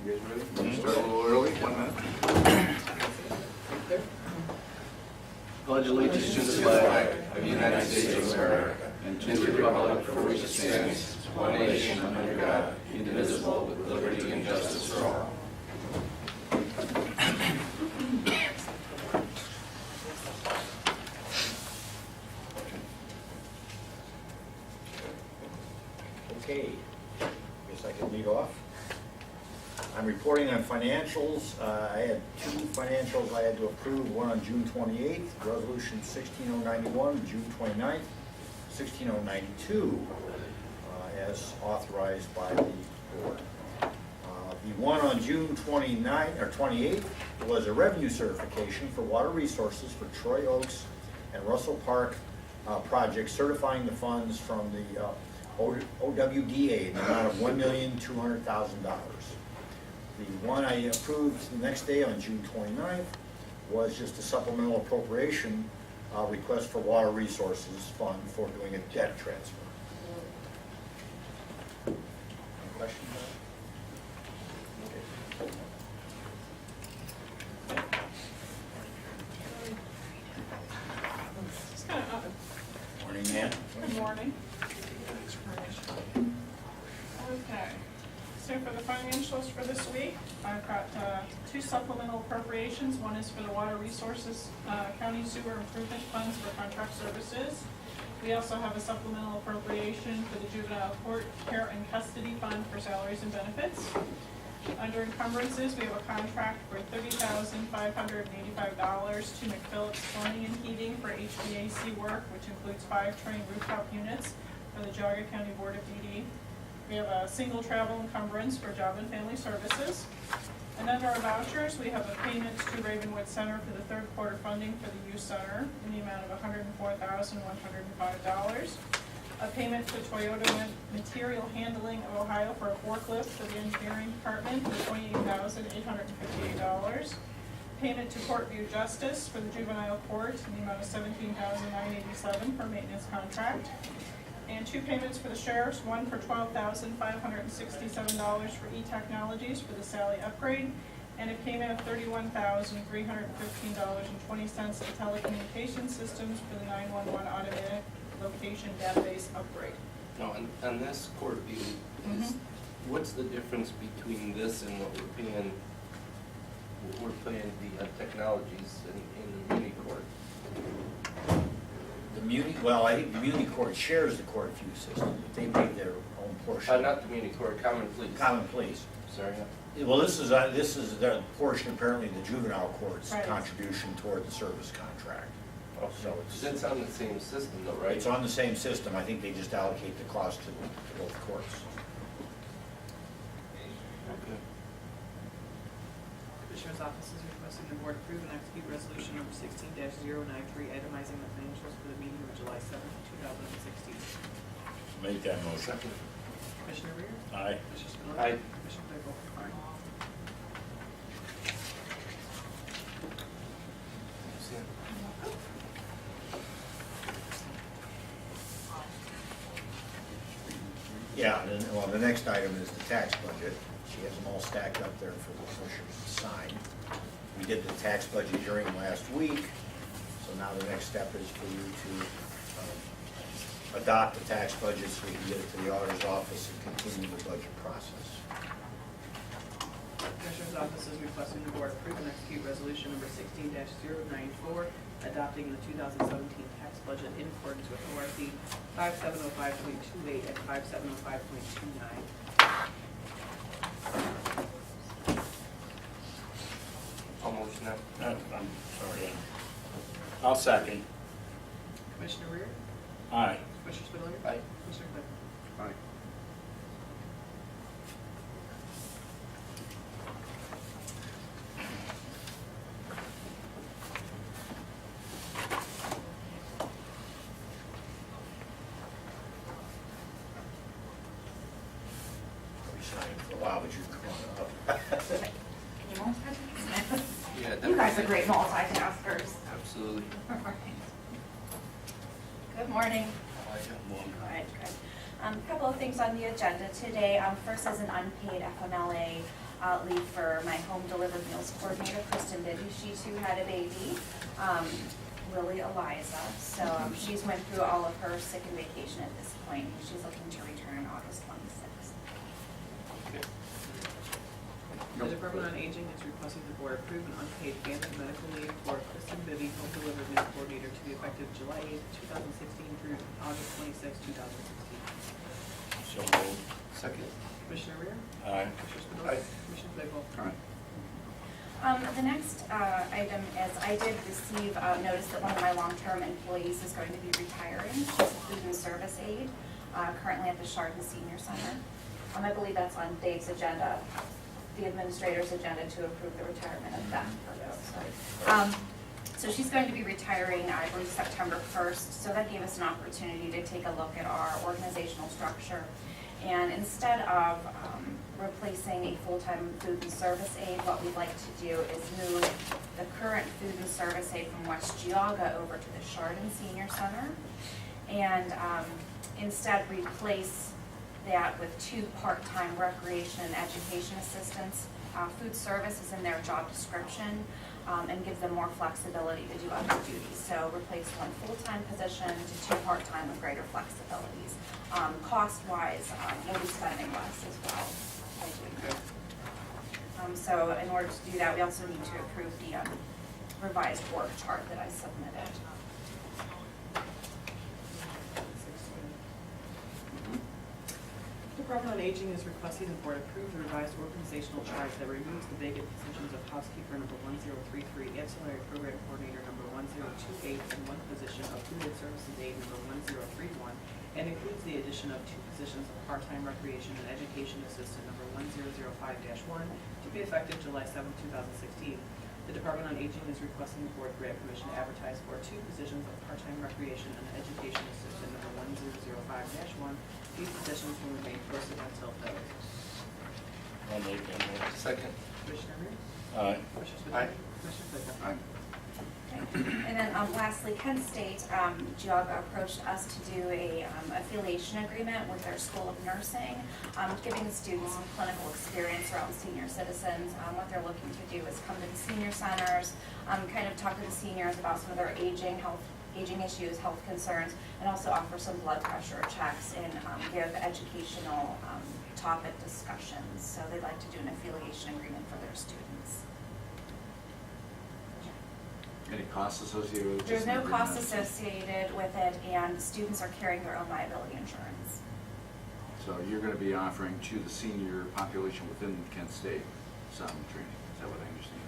You guys ready? Start a little early, 1 minute. Pledge allegiance to the flag of the United States of America and to the republic for which it stands, one nation under God, indivisible, with liberty and justice for all. Okay, guess I can lead off. I'm reporting on financials. I had two financials I had to approve, one on June 28th, resolution 16091, June 29th, 16092, as authorized by the board. The one on June 29th or 28th was a revenue certification for water resources for Troy Oaks and Russell Park projects, certifying the funds from the OWDA in the amount of $1,200,000. The one I approved the next day on June 29th was just a supplemental appropriation request for water resources fund for doing a debt transfer. Any questions on it? It's kind of odd. Morning, Ann. Good morning. Okay, so for the financials for this week, I've got two supplemental appropriations. One is for the Water Resources County Sewer Improvement Funds for contract services. We also have a supplemental appropriation for the Juvenile Court Care and Custody Fund for salaries and benefits. Under encumbrances, we have a contract for $30,585 to McPhillips Plumbing and Heating for HVAC work, which includes 5 train rooftop units for the Geauga County Board of DD. We have a single travel encumbrance for Job and Family Services. And under our vouchers, we have a payment to Ravenwood Center for the third quarter funding for the youth center in the amount of $104,105. A payment to Toyota Material Handling of Ohio for a forklift for the engineering department for $28,858. Payment to Courtview Justice for the juvenile court in the amount of $17,987 for maintenance contract. And 2 payments for the sheriffs, one for $12,567 for e-technologies for the Sally upgrade, and a payment of $31,315.20 to telecommunications systems for the 911 automatic location database upgrade. No, and this court view, what's the difference between this and what we're paying the technologies in the muni court? The muni, well, I think the muni court shares the court view system, but they pay their own portion. Not the muni court, common pleas. Common pleas. Sorry. Well, this is their portion, apparently, the juvenile court's Right. contribution toward the service contract. So It's on the same system though, right? it's on the same system. I think they just allocate the cost to both courts. Okay. Commissioner's Office is requesting the board approve and execute resolution number 16-093, itemizing the financials for the meeting of July 7th, 2016. Make that motion. Commissioner Rea? Aye. Commissioner Spillier? Aye. Commissioner Claypool? Yeah, and then, well, the next item is the tax budget. She has them all stacked up there for the commissioners to sign. We did the tax budget hearing last week, so now the next step is for you to adopt the tax budget so we can get it to the auditor's office and continue the budget process. Commissioner's Office is requesting the board approve and execute resolution number 16-094, adopting the 2017 tax budget in accordance with ORC 5705.28 and 5705.29. I'll motion that. I'm sorry. I'll second. Commissioner Rea? Aye. Commissioner Spillier? Aye. Commissioner Claypool? Aye. We signed for a while, but you've come on up. Can you multitask? Yeah, You guys are definitely. great multitaskers. Absolutely. Good morning. Good, good. A couple of things on the agenda today. First is an unpaid FMLA leave for my home delivered meals coordinator, Kristen Bibby. She too had a baby, Lily Eliza. So she's went through all of her sick and vacation at this point, and she's looking to return August 26th. The Department on Aging is requesting the board approve an unpaid family medical leave for Kristen Bibby, home delivered meal coordinator, to be effective July 8th, 2016 through August 26th, 2016. So moved. Second. Commissioner Rea? Aye. Commissioner Spudler? Commissioner Claypool? All right. The next item is I did receive notice that one of my long-term employees is going to be retiring. She's a food and service aide, currently at the Chardon Senior Center. I believe that's on Dave's agenda, the administrator's agenda, to approve the retirement of that person. So she's going to be retiring, I believe, September 1st. So that gave us an opportunity to take a look at our organizational structure. And instead of replacing a full-time food and service aide, what we'd like to do is move the current food and service aide from West Geauga over to the Chardon Senior Center, and instead replace that with 2 part-time recreation and education assistants. Food service is in their job description, and gives them more flexibility to do other duties. So replace 1 full-time position to 2 part-time with greater flexibilities. Cost-wise, we'll be spending less as well by doing that. So in order to do that, we also need to approve the revised org chart that I submitted. The Department on Aging is requesting the board approve the revised organizational chart that removes the vacant positions of housekeeper number 1033, ancillary program coordinator number 1028, and 1 position of food and services aide number 1031, and includes the addition of 2 positions of part-time recreation and education assistant number 1005-1 to be effective July 7, 2016. The Department on Aging is requesting the board grant permission to advertise for 2 positions of part-time recreation and education assistant number 1005-1. These positions will remain posted until filled. I'll make that motion. Second. Commissioner Rea? Aye. Commissioner Spudler? Aye. Commissioner Claypool? Aye. And then lastly, Kent State, Geauga approached us to do a affiliation agreement with their School of Nursing, giving the students some clinical experience around senior citizens. What they're looking to do is come to the senior centers, kind of talk to the seniors about some of their aging issues, health concerns, and also offer some blood pressure checks and give educational topic discussions. So they'd like to do an affiliation agreement for their students. Any costs associated with it? There's Just no an cost agreement? associated with it, and students are carrying their own liability insurance. So you're going to be offering to the senior population within Kent State some training, is that what I understand?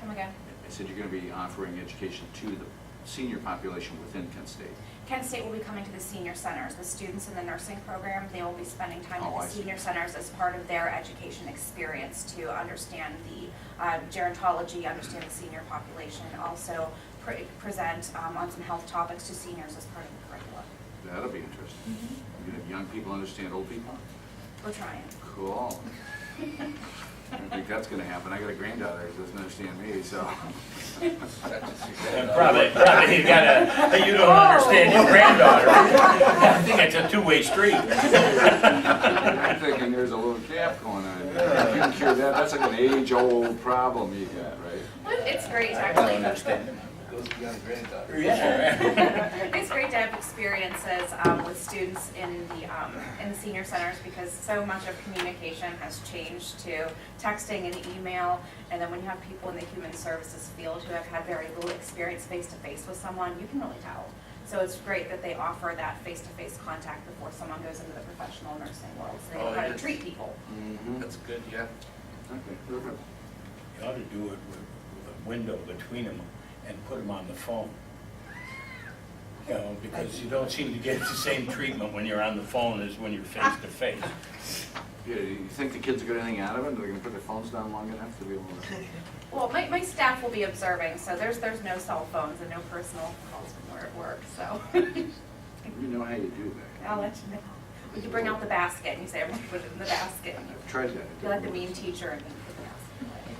Come again? I said you're going to be offering education to the senior population within Kent State. Kent State will be coming to the senior centers. The students in the nursing program, they will be spending time Oh, at I the see. senior centers as part of their education experience to understand the gerontology, understand the senior population, and also present on some health topics to seniors as part of the curriculum. That'll be interesting. You have young people understand old people? We're trying. Cool. I don't think that's going to happen. I got a granddaughter who doesn't understand me, so. Probably you gotta, you don't understand your granddaughter. I think it's a 2-way street. I'm thinking there's a little gap going on. You can cure that. That's like an age-old problem you got, right? It's great, I don't actually. understand. Goes beyond granddaughter. Yeah. It's great to have experiences with students in the senior centers, because so much of communication has changed to texting and email, and then when you have people in the human services field who have had very little experience face-to-face with someone, you can really tell. So it's great that they offer that face-to-face contact before someone goes into the professional nursing world, so they know how to treat people. That's good, yeah. Okay, perfect. You ought to do it with a window between them and put them on the phone. You know, because you don't seem to get the same treatment when you're on the phone as when you're face to face. Yeah, do you think the kids are getting anything out of it? Are they going to put their phones down long enough to be able to? Well, my staff will be observing, so there's no cell phones and no personal calls when we're at work, so. You know how you do that. I'll let you know. We can bring out the basket, and you say, everyone put it in the basket. I've tried that. You're like the mean teacher and then put the basket away.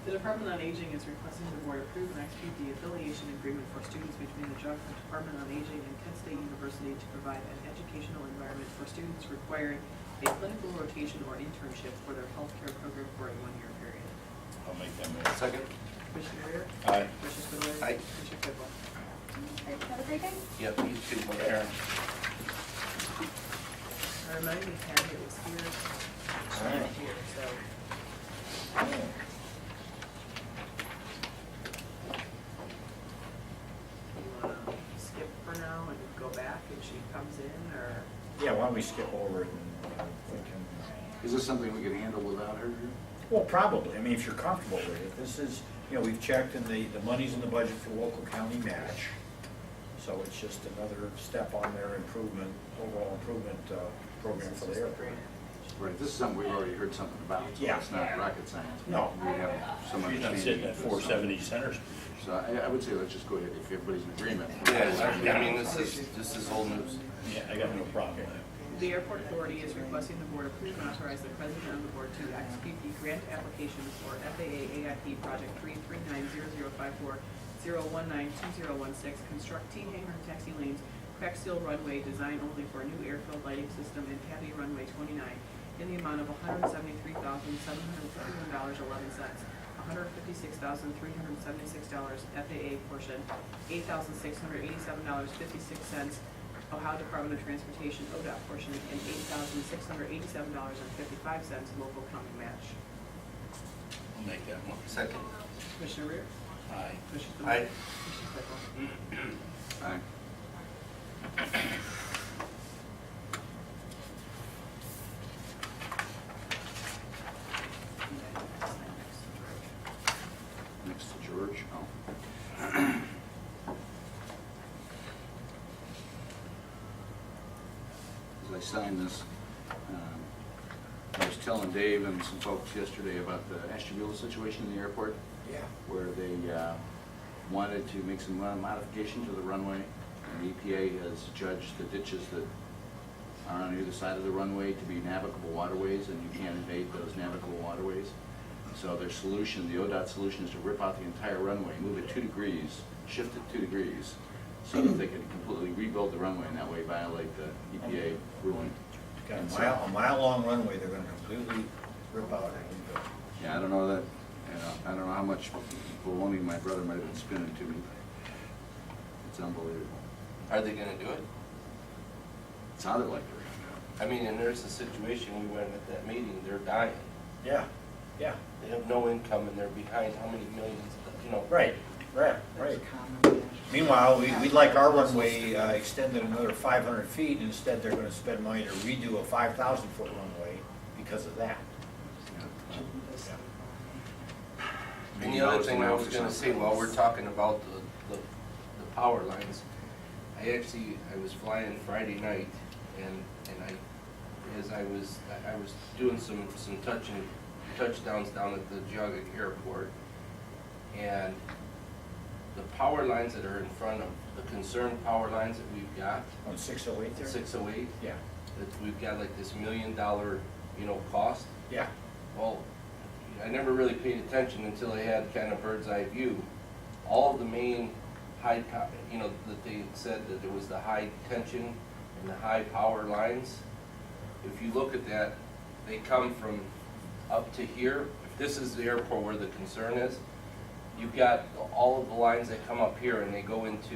The Department on Aging is requesting the board approve and execute the affiliation agreement for students between the Geauga Department on Aging and Kent State University to provide an educational environment for students requiring a clinical rotation or internship for their healthcare program for a one-year period. I'll make that motion. Second? Commissioner Rea? Aye. Commissioner Spudler? Aye. Commissioner Claypool? Okay, have a great day. Yep, you too. Aaron. I remind me Patty was here, she was here, so. You wanna skip for now and go back if she comes in, or? Yeah, why don't we skip over it and we can, Is this something we can handle without her? well, probably, I mean, if you're comfortable with it. This is, you know, we've checked and the money's in the budget for local county match. So it's just another step on their improvement, overall improvement program for the airport. Right, this is something we've already heard something about, so Yeah. it's not rocket science. No. We have some She's not understanding. sitting at 470 Center Street. So I would say let's just go ahead, if everybody's in agreement. Yeah, I mean, this is old news. Yeah, I got no problem with that. The airport authority is requesting the board approve and authorize the president of the board to execute the grant applications for FAA AIP Project 3390054-0192016, construct T-hanger and taxi lanes, crack seal runway design only for a new airfield lighting system and Tabby runway 29 in the amount of $173,751.11, $156,376 FAA portion, $8,687.56 Ohio Department of Transportation ODOT portion, and $8,687.55 local county match. I'll make that one. Second? Commissioner Rea? Aye. Commissioner Spudler? Aye. Commissioner Claypool? Aye. Next to George. Oh. As I sign this, I was telling Dave and some folks yesterday about the Ashtabula situation in the airport, Yeah. where they wanted to make some modification to the runway, and the EPA has judged the ditches that are on either side of the runway to be navigable waterways, and you can't invade those navigable waterways. So their solution, the ODOT solution, is to rip out the entire runway, move it 2 degrees, shift it 2 degrees, so that they can completely rebuild the runway and that way violate the EPA ruling. Got a mile-long runway, they're gonna completely rip out and rebuild. Yeah, I don't know that, I don't know how much baloney my brother might have been spinning to me. It's unbelievable. Are they gonna do it? It sounded like they were I mean, and there's a situation, we went at that meeting, they're dying. Yeah, yeah, They have no income and they're behind how many millions, you know? right. Meanwhile, we'd like our runway extended another 500 feet, and instead they're gonna spend money to redo a 5,000-foot runway because of that. And the other thing I was gonna say, while we're talking about the power lines, I was flying Friday night, and I was doing some touchdowns down at the Geauga airport, and the power lines that are in front of, the concerned power lines that we've got, On 608 there? 608, Yeah, that we've got like this $1 million, cost. yeah. Well, I never really paid attention until I had kind of bird's eye view. All of the main high, that they said that it was the high tension and the high power lines. If you look at that, they come from up to here. If this is the airport where the concern is, you've got all of the lines that come up here and they go into,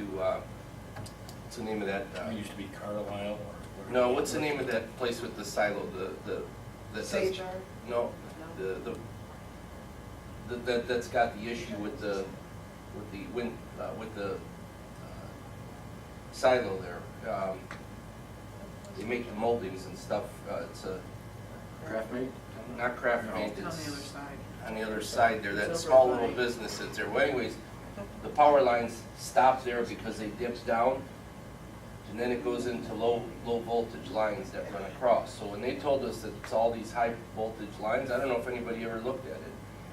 what's the name of that? It used to be Carlisle or... No, what's the name of that place with the silo, Sage Yard? No, that's got the issue with the silo there. They make the moldings and stuff, it's a, Craft mate? not craft No. paint, It's on the it's other side. on the other side there, that It's small over by- little business sits there. Well anyways, the power lines stop there because they dip down, and then it goes into low voltage lines that run across. So when they told us that it's all these high voltage lines, I don't know if anybody ever looked at it,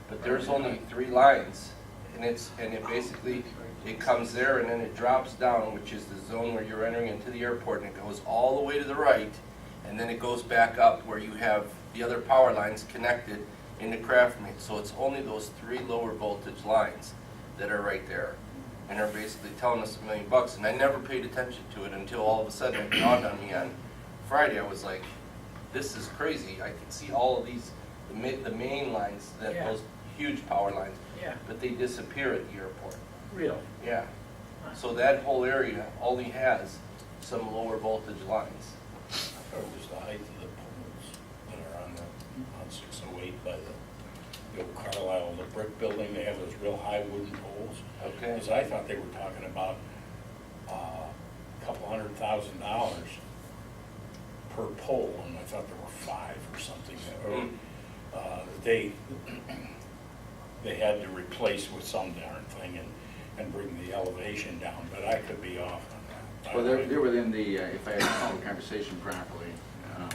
but there's only 3 lines, and it basically, it comes there and then it drops down, which is the zone where you're entering into the airport, and it goes all the way to the right, and then it goes back up where you have the other power lines connected into CraftMate. So it's only those 3 lower voltage lines that are right there. And they're basically telling us $1 million, and I never paid attention to it until all of a sudden it dawned on me on Friday. I was like, this is crazy. I can see all of these, the main lines, Yeah. those huge power lines, Yeah. but they disappear at the airport. Really? Yeah. So that whole area only has some lower voltage lines. I thought it was the height of the poles that are on 608 by the old Carlisle, the brick building. They have those real high wooden poles. Okay. Because I thought they were talking about a couple $100,000 per pole, and I thought there were 5 or something. Or, they had to replace with some darn thing and bring the elevation down, but I could be off on that. Well, they're within the, if I recall the conversation properly,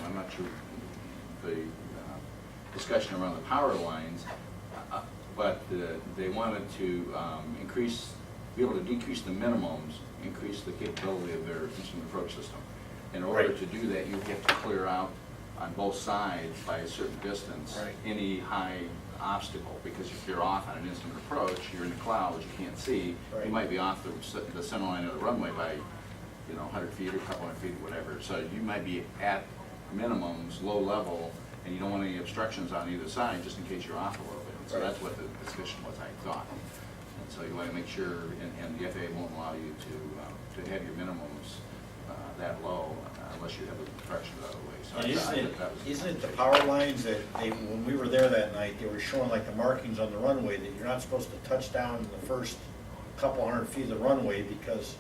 I'm not sure the discussion around the power lines, but they wanted to increase, be able to decrease the minimums, increase the capability of their instant approach system. In order Right. to do that, you have to clear out on both sides by a certain distance Right. any high obstacle, because if you're off on an instant approach, you're in the clouds, you can't see, Right. you might be off the center line of the runway by, 100 feet or a couple hundred feet, whatever. So you might be at minimums, low level, and you don't want any obstructions on either side, just in case you're off a little bit. So Right. that's what the discussion was, I thought. And so you want to make sure, and the FAA won't allow you to have your minimums that low unless you have the obstructions out of the way. So And I isn't thought that was- isn't it the power lines that they, when we were there that night, they were showing like the markings on the runway that you're not supposed to touch down in the first couple hundred feet of the runway because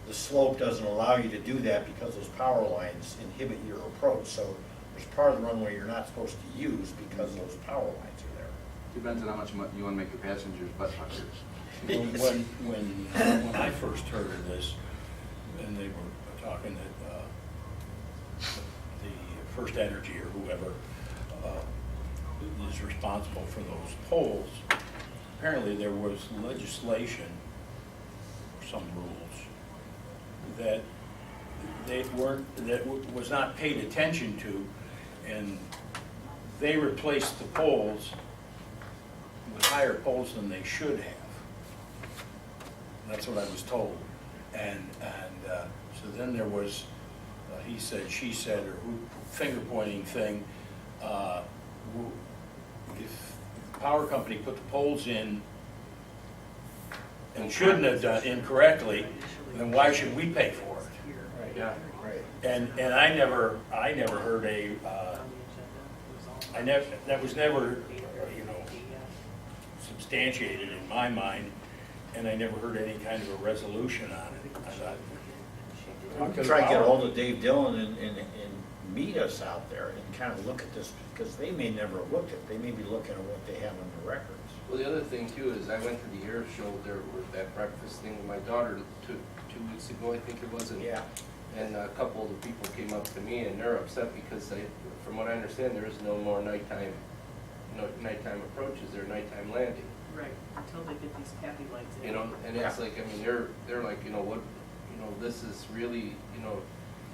the slope doesn't allow you to do that because those power lines inhibit your approach. So there's part of the runway you're not supposed to use because those power lines are there. Depends on how much you want to make your passengers butt fuckers. When I first heard of this, and they were talking that the First Energy or whoever is responsible for those poles, apparently there was legislation or some rules that was not paid attention to, and they replaced the poles with higher poles than they should have. That's what I was told. And so then there was, he said, she said, or finger pointing thing. If the power company put the poles in and shouldn't have done incorrectly, then why should we pay for it? Yeah. Right. And I never heard that was never, substantiated in my mind, and I never heard any kind of a resolution on it. I thought, Try to get ahold of Dave Dillon and meet us out there and kind of look at this, because they may never have looked at it. They may be looking at what they have on the records. Well, the other thing too is I went to the air show there with that breakfast thing with my daughter two weeks ago, I think it was. Yeah. And a couple of the people came up to me and they're upset because from what I understand, there is no more nighttime approaches, they're nighttime landing. Right, until they get these happy lights in. And it's like, I mean, they're like, this is really,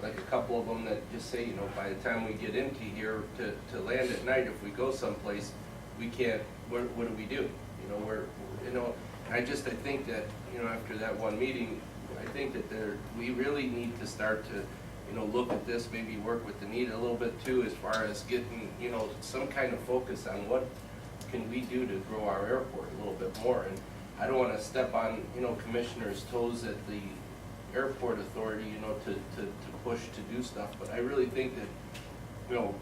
like a couple of them that just say, by the time we get into here to land at night, if we go someplace, we can't, what do we do? I think that, after that one meeting, I think that we really need to start to, look at this, maybe work with the need a little bit too, as far as getting, some kind of focus on what can we do to grow our airport a little bit more. And I don't want to step on, commissioners' toes at the airport authority, to push to do stuff, but I really think that,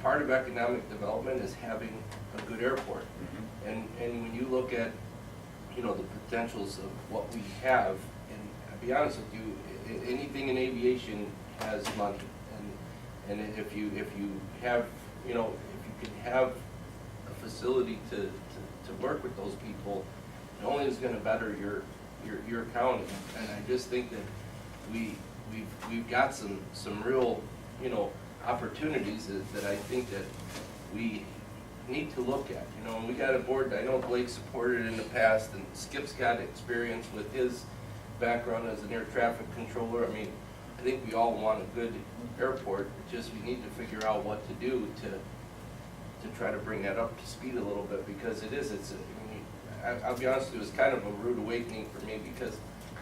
part of economic development is having a good airport. And when you look at, the potentials of what we have, and I'll be honest with you, anything in aviation has money. And if you have, if you can have a facility to work with those people, it only is gonna better your county. And I just think that we've got some real, opportunities that I think that we need to look at. And we got a board, I know Blake supported it in the past, and Skip's got experience with his background as an air traffic controller. I mean, I think we all want a good airport, it's just we need to figure out what to do to try to bring that up to speed a little bit, because I'll be honest with you, it was kind of a rude awakening for me, because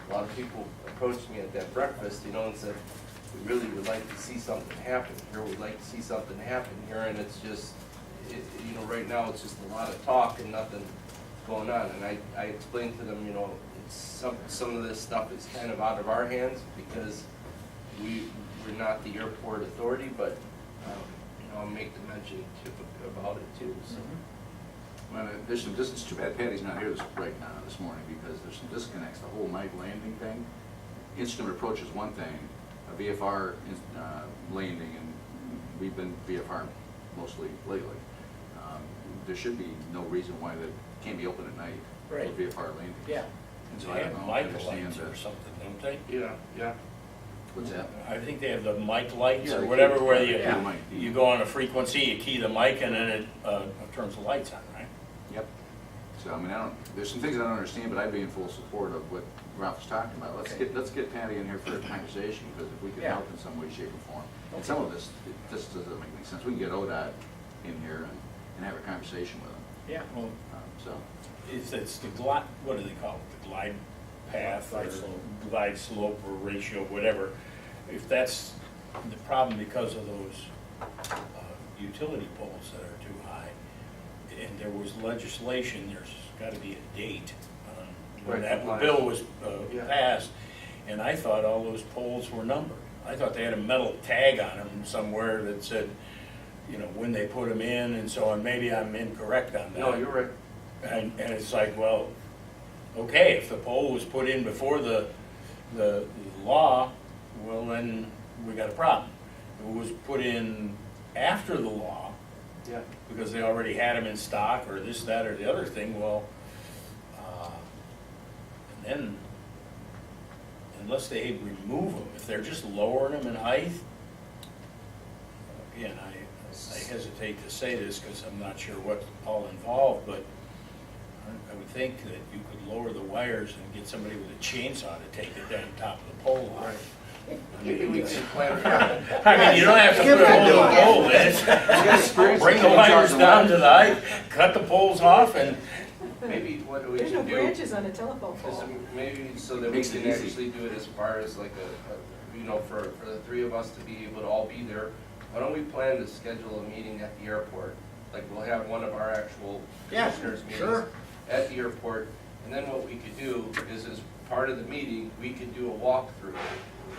a lot of people approached me at that breakfast, and said, we really would like to see something happen here, we'd like to see something happen here, and it's just, you know, right now, it's just a lot of talk and nothing going on, and I explained to them, you know, it's some of this stuff is kind of out of our hands, because we're not the airport authority, but, you know, I'll make the mention about it too, so. Well, there's some distance, too bad Patty's not here this morning, because there's some disconnects. The whole night landing thing, instrument approach is one thing, a VFR landing, and we've been VFR mostly lately. There should be no reason why that can't be open at night, for Right. VFR landing. Yeah. And so They I have don't know, I mic understand lights or that. something, don't they? Yeah. What's that? I think they have the mic lights Yeah, or they whatever, keep- where yeah. you go on a frequency, you key the mic, and then it turns the lights on, right? Yep. So, I mean, there's some things I don't understand, but I'd be in full support of what Ralph was talking about. Let's get Patty in here for a conversation, because if we can Yeah. help in some way, shape, or form. And some of this, this doesn't make any sense. We can get ODOT in here and have a conversation with them. Yeah. Well, So, it's the glide, what do they call it, the glide path, or Glide slope. glide slope, or ratio, whatever. If that's the problem because of those utility poles that are too high, and there was legislation, there's gotta be a date when Right, that compliance. bill was Yeah. passed, and I thought all those poles were numbered. I thought they had a metal tag on them somewhere that said, you know, when they put them in and so on. Maybe I'm incorrect on that. No, you're right. And it's like, well, okay, if the pole was put in before the law, well, then we got a problem. If it was put in after the law, Yeah. because they already had them in stock, or this, that, or the other thing, well, and then, unless they remove them, if they're just lowering them in height, again, I hesitate to say this because I'm not sure what's all involved, but I would think that you could lower the wires and get somebody with a chainsaw to take it down top of the pole line. Maybe we can plan. I mean, you don't have to put a whole pole in. Bring the wires down to the height, cut the poles off, and Maybe what we There's no should do branches on a telephone is pole. maybe so that we Makes it can easy. actually do it as far as like you know, for the three of us to be able to all be there. Why don't we plan to schedule a meeting at the airport? Like, we'll have one of our actual Yeah, commissioners meetings sure. at the airport. And then what we could do is, as part of the meeting, we could do a walkthrough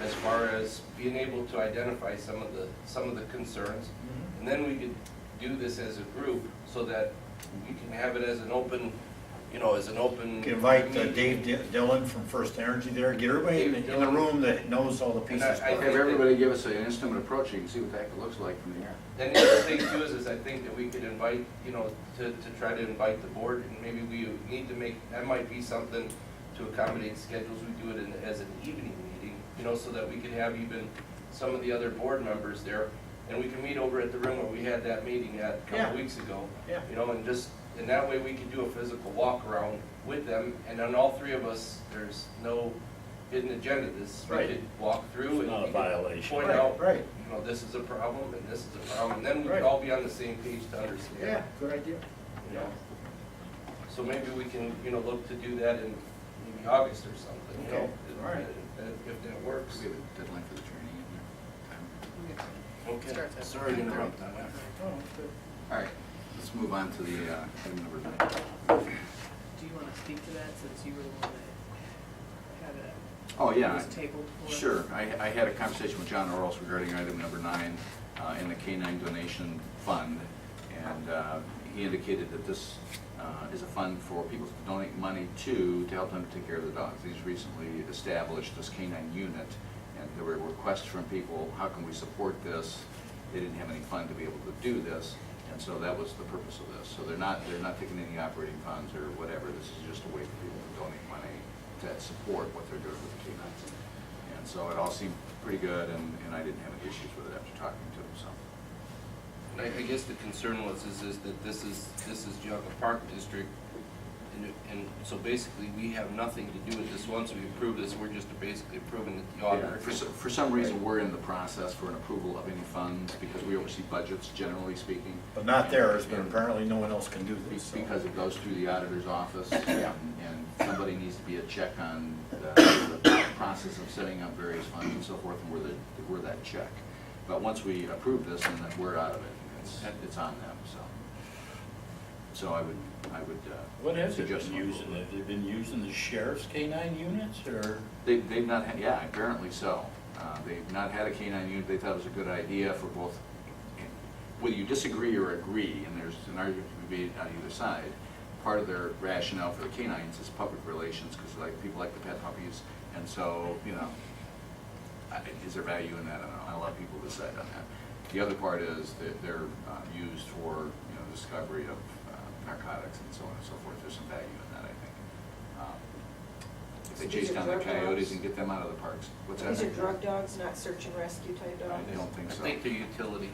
as far as being able to identify some of the concerns. Mm-hmm. And then we could do this as a group so that we can have it as an open, you know, as an open. You can invite meeting. Dave Dillon from First Energy there, get everybody in the room that knows all the pieces. And I have everybody give us an instrument approach, you can see what the heck it looks like from the air. Then the other thing too is I think that we could invite, you know, to try to invite the board, and maybe we need to make, that might be something to accommodate schedules, we do it as an evening meeting, you know, so that we could have even some of the other board members there, and we can meet over at the room where we had that meeting a Yeah. couple weeks ago. Yeah. You know, and that way we could do a physical walk around with them, and then all three of us, there's no hidden agenda, we Right. could walk through It's and not a we could violation. point Right, out, right. you know, this is a problem and this is a problem, and then we Right. could all be on the same page to understand. Yeah, good idea. You know, so maybe we can, you know, look to do that in maybe August or something, you know? Okay, all right. If that works. We have a deadline for the training in there. Okay, Starts at sorry to 9:30. interrupt on that. Oh, that's good. All right, let's move on to the item number 9. Do you want to speak to that since you were the one that had it? Oh, yeah. It was tabled for? Sure, I had a conversation with John Orles regarding item number 9 in the K-9 donation fund, and he indicated that this is a fund for people to donate money to help them take care of the dogs. He's recently established this K-9 unit, and there were requests from people, how can we support this? They didn't have any fund to be able to do this, and so that was the purpose of this. So they're not taking any operating funds or whatever, this is just a way for people to donate money to support what they're doing with the K-9s. And so it all seemed pretty good, and I didn't have any issues with it after talking to him, so. And I guess the concern was is that this is Geauga Park District, And so basically, we have nothing to do with this. Once we approve this, we're just basically approving that the Yeah, auditor. for some reason, we're in the process for an approval of any funds, because we oversee budgets, generally speaking. But not theirs, but apparently no one else can do this. so. Because it goes through the auditor's office, and somebody needs to be a check on the process of setting up various funds and so forth, and we're that check. But once we approve this, and then we're out of it, it's on them, so. So I would What has it suggest been using? Have they been using the sheriff's K-9 units, or? They've not had, yeah, apparently so. They've not had a K-9 unit. They thought it was a good idea for both, whether you disagree or agree, and there's an argument to be made on either side, part of their rationale for the K-9s is public relations, because like, people like to pet puppies, and so, you know, is there value in that? I don't know. I'll let people decide on that. The other part is that they're used for, you know, discovery of narcotics and so on and so forth. There's some value in that, I think. If they So chase these are down the drug coyotes dogs? and get them out of the parks. What's that? These are drug dogs, not search and rescue type dogs? I don't think I so. think they're utility.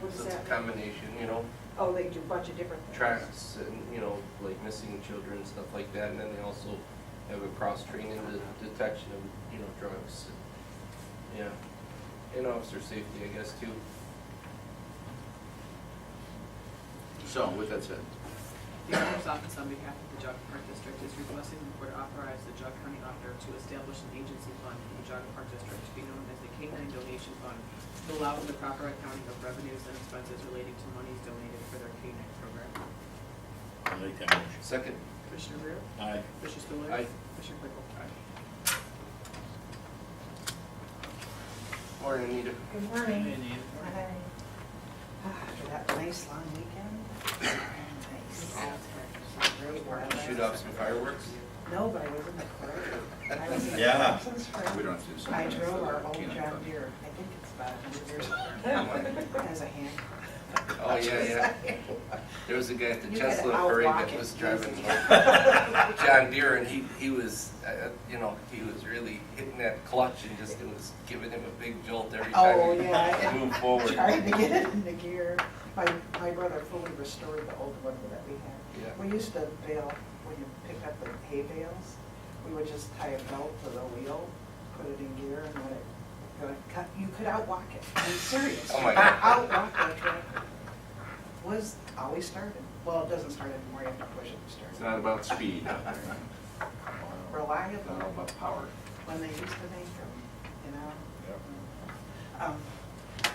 What does So it's a that mean? combination, you know, Oh, they do a bunch of different things. tracks and, you know, like missing children, stuff like that. And then they also have a cross-training the detection of, you know, drugs. Yeah. And officer safety, I guess, too. So, with that said, The Auditor's Office on behalf of the Geauga Park District is requesting the board authorize the Geauga County Auditor to establish an agency fund in the Geauga Park District to be known as the K-9 Donation Fund to allow for the proper accounting of revenues and expenses relating to monies donated for their K-9 program. I'll make that motion. Second. Commissioner Rea? Aye. Commissioner Spillier? Aye. Commissioner Claypool? Morning, Anita. Good morning. Hi. For that nice long weekend. Nice. Shoot off some fireworks? No, but I was in the parade. I was in Yeah. Thompson's we parade. don't have to do something. I drove our old Canine John fund. Deere. I think it's about 100 years old. It has a hand. Oh, yeah. There was a guy at the You gotta Cheslow parade outwalk that it was driving easy. John Deere, and he was, you know, he was really hitting that clutch and just, it was giving him a big jolt every Oh, time yeah. he moved forward. Trying to get it into gear. My brother fully restored the old one that we had. Yeah. We used to bale, when you pick up the hay bales, we would just tie a belt to the wheel, put it in gear, and let it go. You could outwalk it. I'm serious. Oh, my You could God. Outwalk that tractor. Was always started. Well, it doesn't start anymore. You have to push it to start. It's not about speed out there. It's Reliable. not all about power. When they used to make them, you know? Yep.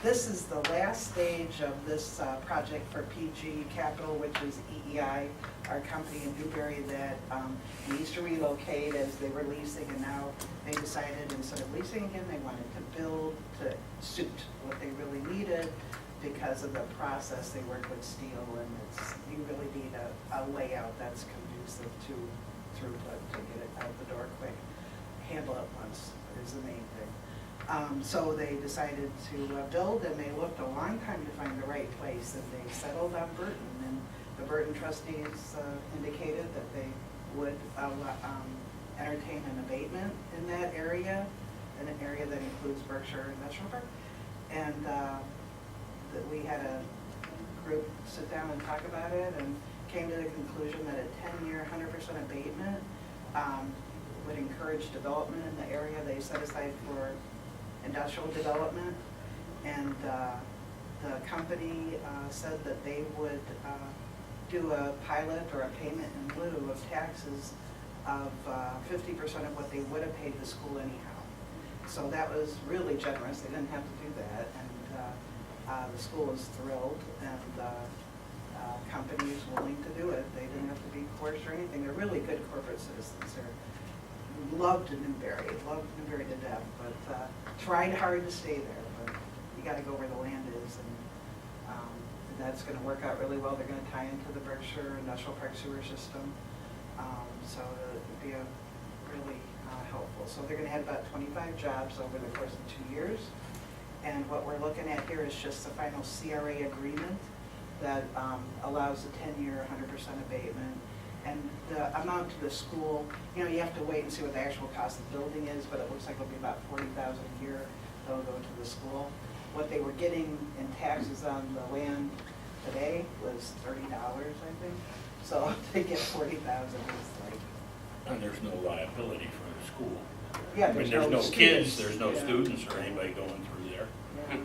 This is the last stage of this project for PG Capital, which is EEI, our company in Newberry that needs to relocate as they were leasing, and now they decided instead of leasing again, they wanted to build to suit what they really needed because of the process. They work with steel, and you really need a layout that's conducive to throughput to get it out the door quick. Handle it once is the main thing. So they decided to build, and they looked a long time to find the right place, and they settled on Burton. And the Burton trustees indicated that they would entertain an abatement in that area, an area that includes Berkshire Industrial Park. And that we had a group sit down and talk about it, and came to the conclusion that a 10-year, 100% abatement would encourage development in the area they set aside for industrial development. And the company said that they would do a pilot or a payment in lieu of taxes of 50% of what they would have paid the school anyhow. So that was really generous. They didn't have to do that. And the school was thrilled, and company is willing to do it. They didn't have to be coerced or anything. They're really good corporate citizens. They're loved Newberry to death, but tried hard to stay there. But you got to go where the land is, and that's going to work out really well. They're going to tie into the Berkshire Industrial Park sewer system, so it'll be really helpful. So they're going to have about 25 jobs over the course of 2 years. And what we're looking at here is just the final CRA agreement that allows a 10-year, 100% abatement. And the amount to the school, you know, you have to wait and see what the actual cost of the building is, but it looks like it'll be about $40,000 a year that'll go to the school. What they were getting in taxes on the land today was $30, I think. So they get 40,000, it's like, And there's no liability for the school. yeah, I mean, there's no kids, students. there's no Yeah. students or anybody going through there, Yeah.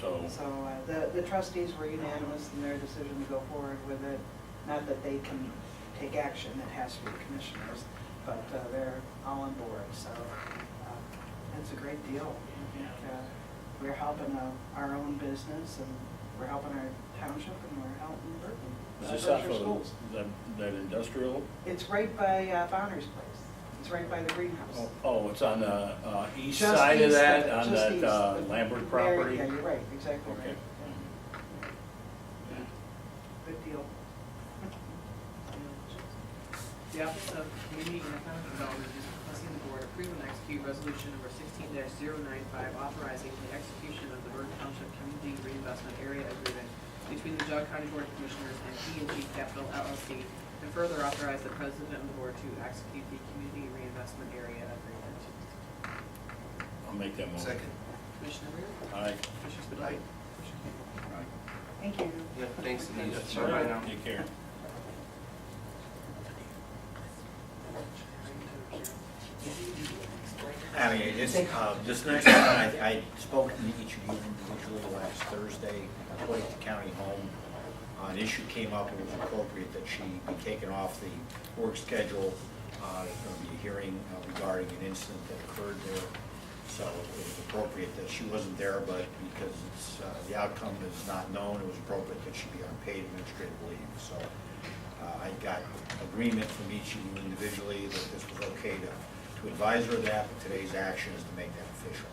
so. So the trustees were unanimous in their decision to go forward with it. Not that they can take action, it has to be commissioners, but they're all on board, so it's a great deal. I think we're helping our own business, and we're helping our township, and we're helping Berkeley. Is this Berkshire off of schools. that industrial? It's right by Bonner's place. It's right by the greenhouse. Oh, it's on the east Just side of east that, it, on just that east. The Lambert very- property? Yeah, you're right, exactly Okay. right. Yeah. Good deal. The Office of Community and Economic Development is requesting the board approve and execute resolution number 16-095, authorizing the execution of the Bergen Township Community Reinvestment Area Agreement between the Geauga County Board of Commissioners and P&G Capital LLC, and further authorize the president of the board to execute the Community Reinvestment Area Agreement. I'll make that motion. Second. Commissioner Rea? Aye. Commissioner Spudler? Commissioner Claypool? Thank you. Yeah, thanks, Anita. That's Bye all now. right. Take care. I mean, this next one, I spoke to each of you individually last Thursday, I put the county home. An issue came up, it was appropriate that she be taken off the work schedule. There's going to be a hearing regarding an incident that occurred there. So it was appropriate that she wasn't there, but because the outcome is not known, it was appropriate that she be on paid administrative leave. So I got agreement from each of you individually that this was okay to advise her of that, but today's action is to make that official.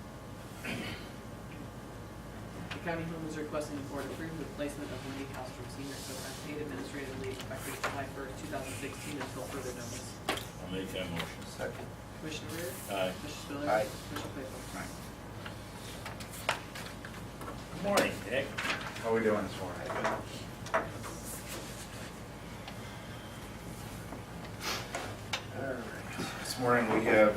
The county home is requesting the board approve the placement of Wendy House from senior to unpaid administrative leave effective July 1st, 2016 until further notice. I'll make that motion. Second. Commissioner Rea? Aye. Commissioner Spudler? Aye. Commissioner Claypool? Good morning, Dick. How are we doing this morning? This morning, we have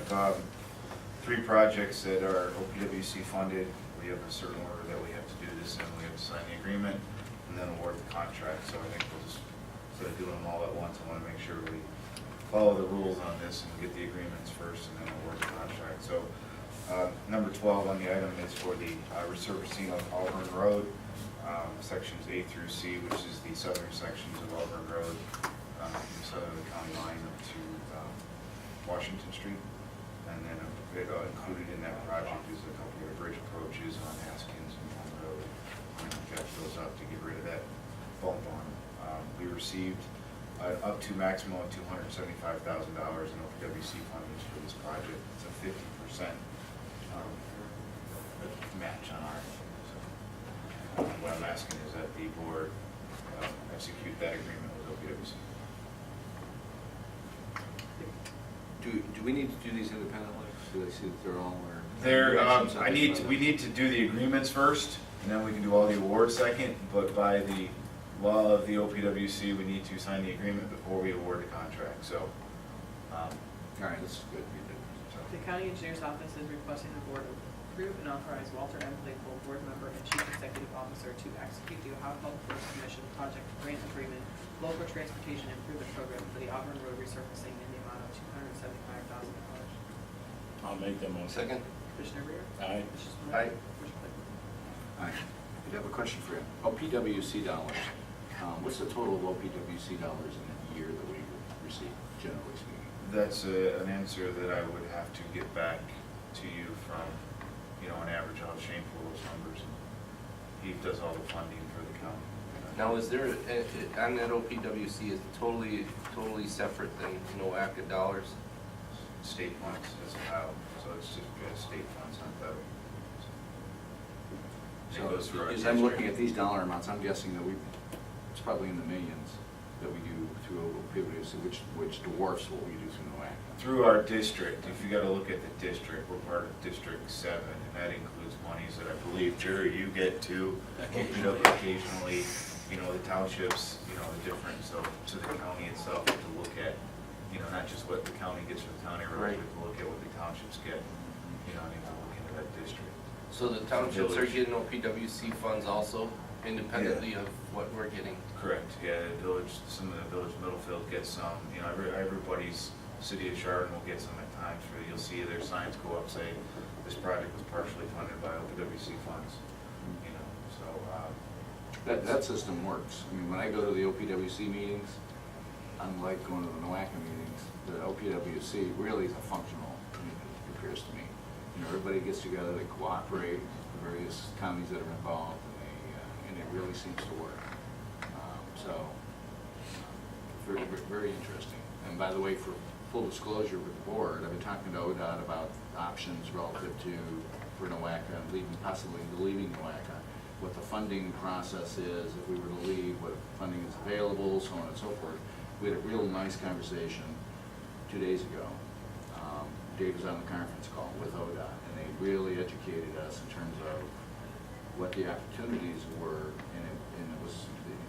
3 projects that are OPWC funded. We have a certain order that we have to do this in. We have to sign the agreement and then award the contract. So I think we'll just, instead of doing them all at once, I want to make sure we follow the rules on this and get the agreements first and then award the contract. So number 12 on the item is for the resurfacing of Auburn Road, sections A through C, which is the southern sections of Auburn Road, from the southern of the county line up to Washington Street. And then included in that project is a couple of bridge approaches on Haskins and Long Road. And Jeff goes up to get rid of that bump on. We received up to maximum of $275,000 in OPWC funding for this project. It's a 50% match on our end. So, what I'm asking is that the board execute that agreement with OPWC. Do we need to do these independently? Do they see that they're all, or? We need to do the agreements first, and then we can do all the awards second, but by the law of the OPWC, we need to sign the agreement before we award the contract, so. All right, this is good. The county engineer's office is requesting the board approve and authorize Walter M. Claypool, board member and chief executive officer, to execute the Ohio Public Works Commission project grant agreement, local transportation improvement program for the Auburn Road resurfacing in the amount of $275,000. I'll make that motion. Second. Commissioner Rea? Aye. Commissioner Spudler? Aye. Commissioner Claypool? Hi, I have a question for you. OPWC dollars, what's the total of OPWC dollars in a year that we receive, generally speaking? That's an answer that I would have to get back to you from, an average. I'll Shane pull those numbers. He does all the funding for the county. Now, is there, on that OPWC, is totally separate than NOACA dollars? State funds as Ohio, so it's just state funds, not federal. It goes through our As I'm looking district. at these dollar amounts, I'm guessing that it's probably in the millions that we do through OPWC, which dwarfs what we do through NOAC. Through our district, if you gotta look at the district, we're part of District 7, and that includes monies that I believe, Jerry, you get too. Occasionally, the townships, the different, so to the county itself, to look at, not just what the county gets from the county roads, Right. but to look at what the townships get, I need to look into that district. So the townships are getting OPWC funds also? independently of what we're getting. Correct, yeah, the village, some of the village Middlefield gets some, you know, everybody's, city of Chardon will get some at times, where you'll see their signs go up saying, this project was partially funded by OPWC funds, you know, so, That system works. I mean, when I go to the OPWC meetings, unlike going to the NOACA meetings, the OPWC really is a functional community, it appears to me. You know, everybody gets together, they cooperate, the various counties that are involved, and it really seems to work. Very interesting. And by the way, for full disclosure with the board, I've been talking to ODOT about options relative to, for NOACA, and possibly leaving NOACA, what the funding process is, if we were to leave, what funding is available, so on and so forth. We had a real nice conversation 2 days ago. Dave was on the conference call with ODOT, and they really educated us in terms of what the opportunities were, and it was,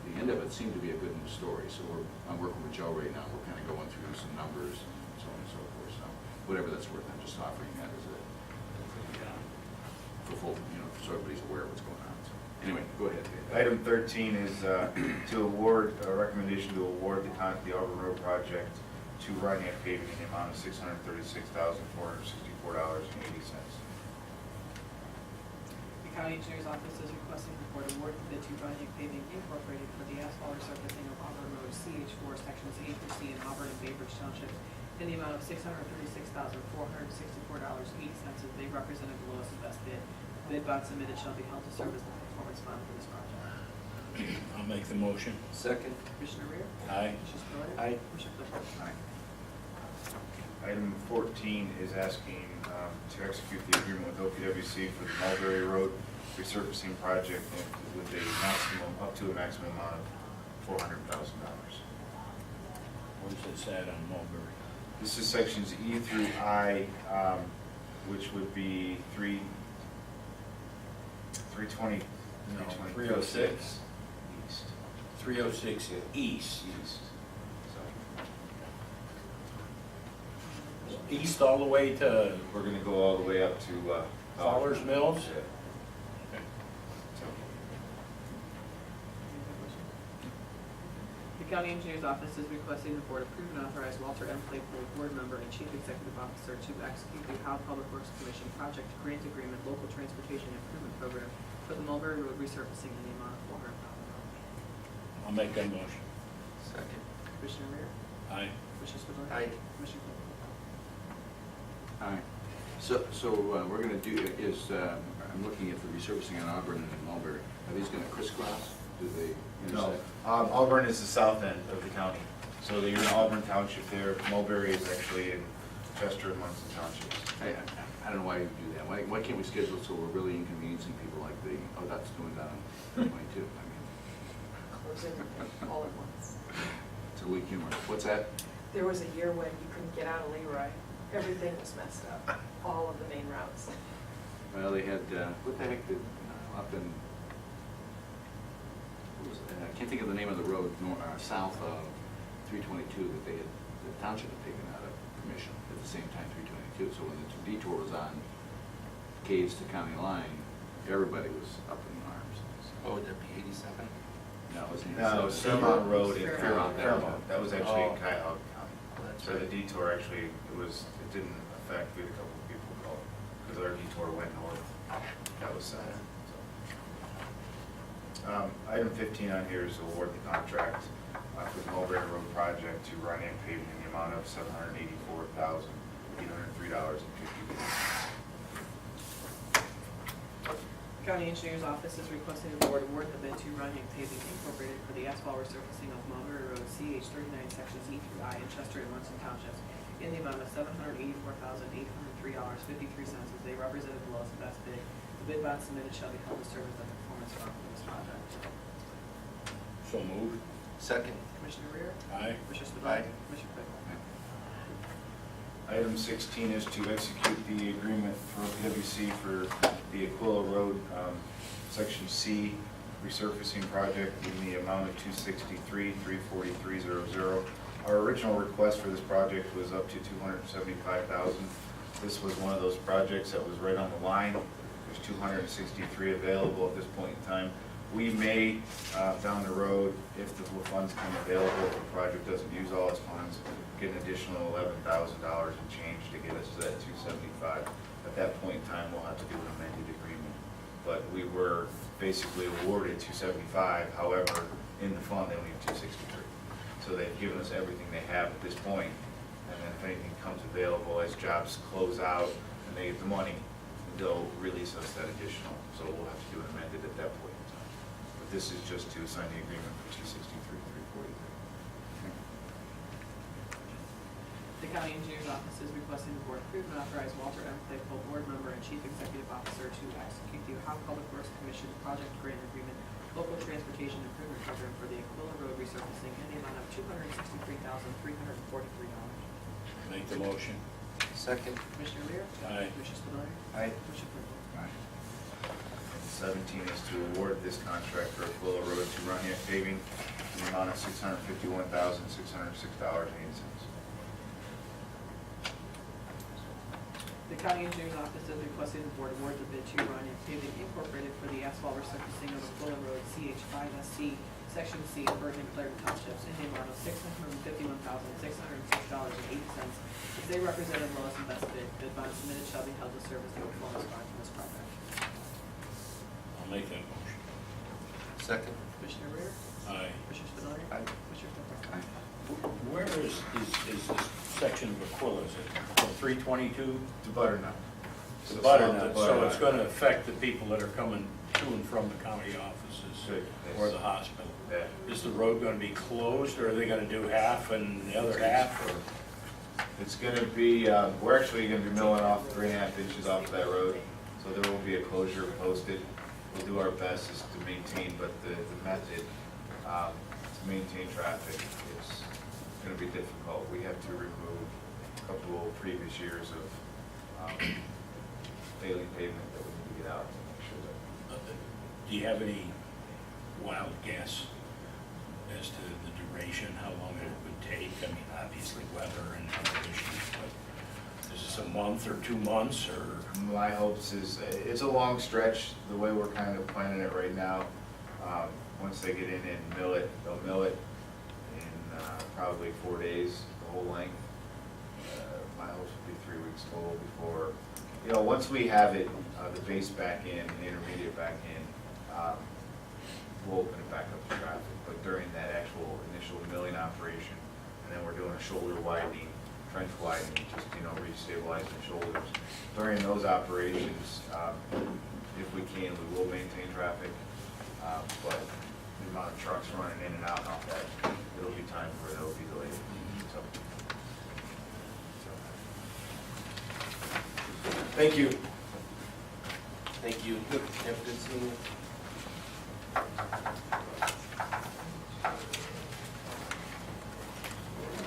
the end of it seemed to be a good news story. So I'm working with Joe right now, we're kind of going through some numbers, and so on and so forth, so whatever that's worth, I'm just offering that as a for full, you know, so everybody's aware of what's going on. So anyway, go ahead, Dave. Item 13 is to award, a recommendation to award the Auburn Road project to Roniak Paving in the amount of $636,464.80. The county engineer's office is requesting the board award the bid to Geauga Paving Incorporated for the asphalt resurfacing of Auburn Road CH4 sections A through C in Auburn and Bainbridge Townships in the amount of $636,464.80 as they represented the lowest and best bid. Bid bond submitted shall be held to serve as the performance bond for this project. I'll make the motion. Second. Commissioner Rea? Aye. Commissioner Spillier? Aye. Commissioner Claypool? Aye. Item 14 is asking to execute the agreement with OPWC for the Mulberry Road resurfacing project with a maximum, up to a maximum amount of $400,000. Where's this at on Mulberry? This is sections E through I, which would be 320, No, 306 east. 306 east. East. East all the way to We're gonna go all the way up to, Fowler's Mills? Yeah. So, The county engineer's office is requesting the board approve and authorize Walter M. Claypool, board member and chief executive officer, to execute the Ohio Public Works Commission project grant agreement local transportation improvement program for the Mulberry Road resurfacing in the amount of $400,000. I'll make that motion. Second. Commissioner Rea? Aye. Commissioner Spillier? Aye. Commissioner Claypool? Aye. So we're gonna do, I'm looking at the resurfacing on Auburn and Mulberry. Are these gonna crisscross? Do they No, intersect? Auburn is the south end of the county. So you're in Auburn Township there. Mulberry is actually in Chester and Munson Townships. I don't know why you do that. Why can't we schedule it so we're really inconveniencing people like that's doing that on 22? I mean, Close everything all at once. it's a weak humor. What's that? There was a year when you couldn't get out of Leroy. Everything was messed up, all of the main routes. Well, they had, what the heck did, up in, what was it? I can't think of the name of the road south of 322 that they had, the township had taken out of commission at the same time 322. So when the detour was on Caves to County Line, everybody was up in arms. Oh, would that be 87? No, it wasn't. No, Fairmont Road in Fairmont. Fairmont. That was actually in Oh. Cuyahoga County. Oh, that's So the right. detour actually, it didn't affect, we had a couple of people call it, because our detour went north. That was sad. So. Item 15 on here is to award the contract for the Mulberry Road project to Roniak Paving in the amount of $784,803.50. County engineer's office is requesting the board award the bid to Roniak Paving Incorporated for the asphalt resurfacing of Mulberry Road CH 39 sections E through I in Chester and Munson Townships in the amount of $784,803.53 as they represented the lowest and best bid. The bid bond submitted shall be held to serve as the performance bond for this project. So moved. Second. Commissioner Rea? Aye. Commissioner Spillier? Aye. Commissioner Claypool? Item 16 is to execute the agreement for PWC for the Aquila Road, Section C resurfacing project in the amount of $263,343.00. Our original request for this project was up to $275,000. This was one of those projects that was right on the line. There's 263 available at this point in time. We may, down the road, if the funds come available, if the project doesn't use all its funds, get an additional $11,000 and change to get us to that 275. At that point in time, we'll have to do an amended agreement. But we were basically awarded 275, however, in the fund, they only have 263. So they've given us everything they have at this point, and then if anything comes available as jobs close out and they get the money, they'll release us that additional. So we'll have to do an amended at that point in time. But this is just to sign the agreement for 263, 343. The county engineer's office is requesting the board approve and authorize Walter M. Claypool, board member and chief executive officer, to execute the Ohio Public Works Commission project grant agreement, local transportation improvement program for the Aquila Road resurfacing in the amount of $263,343. Make the motion. Second. Commissioner Rea? Aye. Commissioner Spudler? Aye. Commissioner Claypool? And 17 is to award this contract for Aquila Road to Runyon Paving in the amount of $651,606.80. The county engineer's office is requesting the board award the bid to Runyon Paving Incorporated for the asphalt resurfacing of Aquila Road, CH5SC, Section C, Bergen and Clayton Townships, in the amount of $651,606.80. As they represented lowest and best bid, bid bonds submitted shall be held to serve as the performance bond for this project. I'll make that motion. Second. Commissioner Rea? Aye. Commissioner Spudler? Aye. Commissioner Claypool? Where is this section of Aquila? Is it 322? To Butternut. To So Butternut, south of so it's Butternut. gonna affect the people that are coming to and from the county offices Good, or yes. the hospital. Yeah. Is the road gonna be closed, or are they gonna do half and the other half, or? It's gonna be, we're actually gonna be milling off 3.5 inches off that road, so there will be a closure posted. We'll do our best is to maintain, but the method to maintain traffic is gonna be difficult. We have to remove a couple of previous years of daily pavement that we need to get out to make sure that. Do you have any wild guess as to the duration, how long it would take? I mean, obviously weather and other issues, but is this a month or 2 months, or? My hopes is, it's a long stretch, the way we're kind of planning it right now. Once they get in and mill it, they'll mill it in probably 4 days, the whole length. My hopes would be 3 weeks total before, once we have it, the base back in, the intermediate back in, we'll open it back up to traffic. But during that actual initial milling operation, and then we're doing a shoulder widening, trench widening, just, re-stabilizing shoulders. During those operations, if we can, we will maintain traffic, but the amount of trucks running in and out and off that, it'll be times where they'll be delayed. Thank you. Thank you. Have a good seeing you.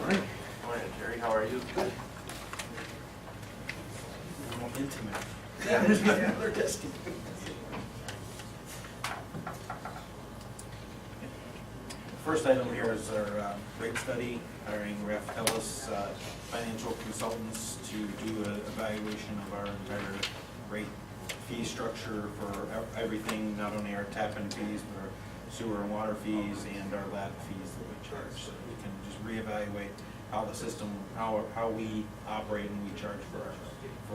Morning. Morning, Jerry. How are you? Good. More intimate. Yeah. They're testing. First item here is our rate study, hiring Raf Ellis, financial consultants to do an evaluation of our entire rate fee structure for everything, not only our tap-in fees, but our sewer and water fees and our lab fees that we charge. So we can just reevaluate how the system, how we operate and we charge for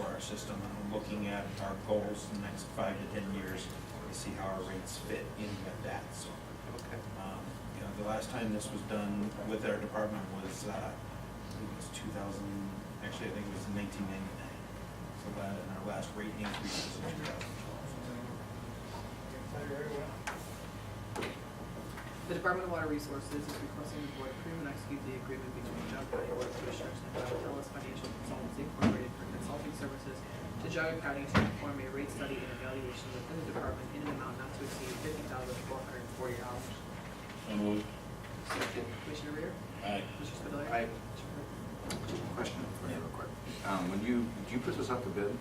our system. And I'm looking at our goals in the next 5 to 10 years to see how our rates fit in with that. So, the last time this was done with our department was, I think it was 2000, actually I think it was in 1999. So that, and our last rate increase was in 2012. The Department of Water Resources is requesting the board approve and execute the agreement between Geauga County Board of Commissioners and Raf Ellis Financial Consultants Incorporated for consulting services to Geauga County to perform a rate study and evaluation within the department in an amount not to exceed $50,440. So moved. Second. Commissioner Rea? Aye. Commissioner Spudler? Aye. Question for you real quick. Did you put this up to bid?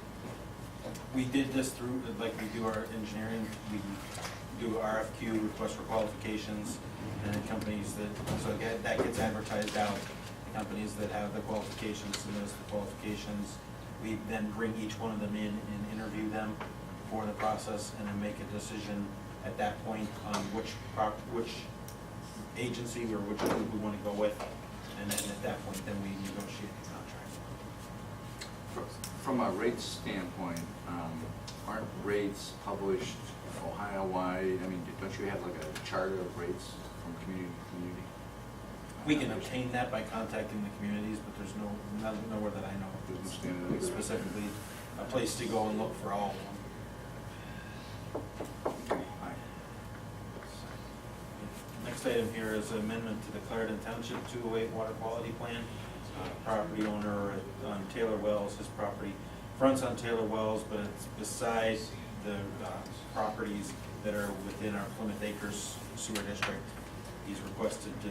We did this through, like we do our engineering, we do RFQ, request for qualifications, and then companies that gets advertised out. The companies that have the qualifications submit us the qualifications. We then bring each one of them in and interview them for the process, and then make a decision at that point on which agency or which group we want to go with. And then at that point, then we negotiate the contract. From a rates standpoint, aren't rates published Ohio-wide? I mean, don't you have like a charter of rates from community to community? We can obtain that by contacting the communities, but there's nowhere that I know There's no standard. specifically a place to go and look for all of them. Next item here is amendment to the Clarendon Township 208 Water Quality Plan. Property owner on Taylor Wells, his property fronts on Taylor Wells, but it's beside the properties that are within our Plymouth Acres sewer district. He's requested to,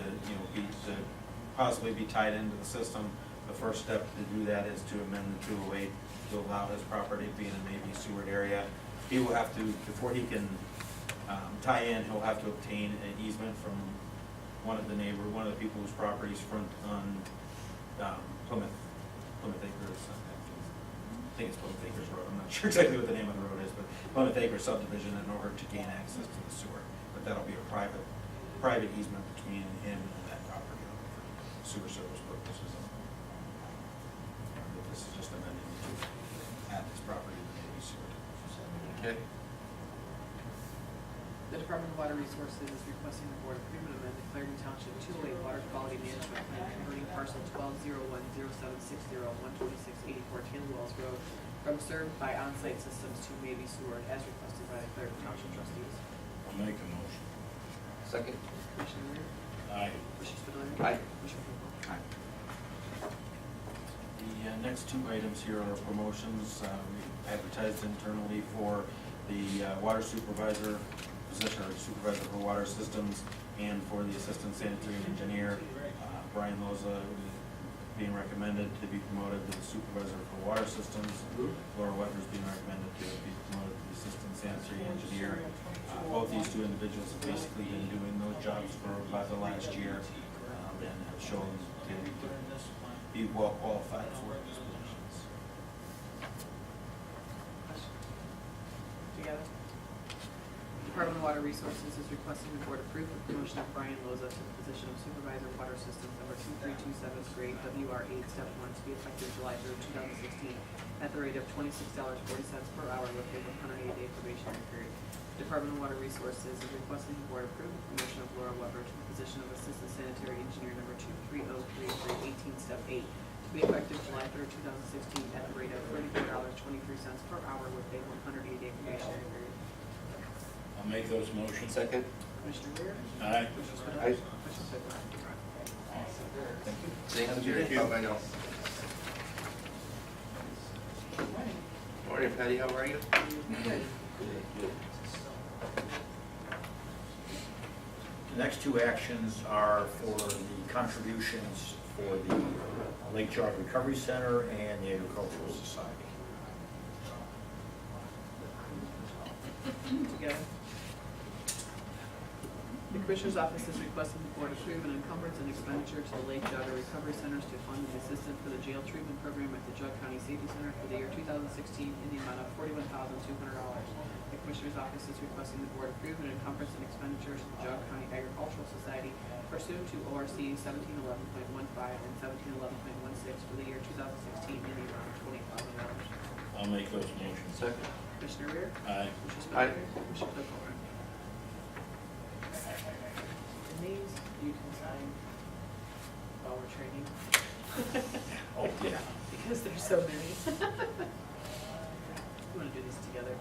possibly be tied into the system. The first step to do that is to amend the 208 to allow his property to be in a maybe sewered area. He will have to, before he can tie in, he'll have to obtain an easement from one of the people whose properties front on Plymouth Acres. I think it's Plymouth Acres Road. I'm not sure exactly what the name of the road is, but Plymouth Acres subdivision in order to gain access to the sewer. But that'll be a private easement between him and that property owner for sewer service purposes. But this is just amending to add this property to the maybe sewer. Okay. The Department of Water Resources is requesting the board approve and amend the Clarendon Township 208 Water Quality Management Plan converting parcel 12010760-12684 Taylor Wells Road from served by on-site systems to maybe sewered as requested by the Clarendon Township trustees. I'll make a motion. Second. Commissioner Rea? Aye. Commissioner Spudler? Aye. Commissioner Claypool? Aye. The next two items here are promotions. We advertised internally for the water supervisor position, or supervisor for water systems, and for the assistant sanitary engineer. Brian Loza is being recommended to be promoted to the supervisor for water systems. Laura Weber is being recommended to be promoted to the assistant sanitary engineer. Both these two individuals have basically been doing those jobs for about the last year, and have shown to be well qualified for these positions. Together. Department of Water Resources is requesting the board approve the promotion of Brian Loza to the position of Supervisor Water Systems number 2327 grade WR8 step 1 to be effective July 3rd, 2016 at the rate of $26.40 per hour with a 180-day probationary period. Department of Water Resources is requesting the board approve the promotion of Laura Weber to the position of Assistant Sanitary Engineer number 23033 grade 18 step 8 to be effective July 3rd, 2016 at the rate of $34.23 per hour with a 180-day probationary period. I'll make those motions. Second. Commissioner Rea? Aye. Commissioner Spudler? Aye. Commissioner Claypool? Thank you. Thank you, Jerry. I know. Morning, Patty, how are you? The next two actions are for the contributions for the Lake Geauga Recovery Center and the Agricultural Society. Together. The Commissioner's Office is requesting the board approve an encumbrance and expenditure to the Lake Geauga Recovery Centers to fund the assistance for the jail treatment program at the Geauga County Safety Center for the year 2016 in the amount of $41,200. The Commissioner's Office is requesting the board approve an encumbrance and expenditures to the Geauga County Agricultural Society pursuant to ORC 1711.15 and 1711.16 for the year 2016 in the amount of $20,000. I'll make those motions. Second. Commissioner Rea? Aye. Commissioner Aye. Spudler? Commissioner Claypool? And these you can sign while we're training. Oh, yeah. Because there's so many. You want to do these together?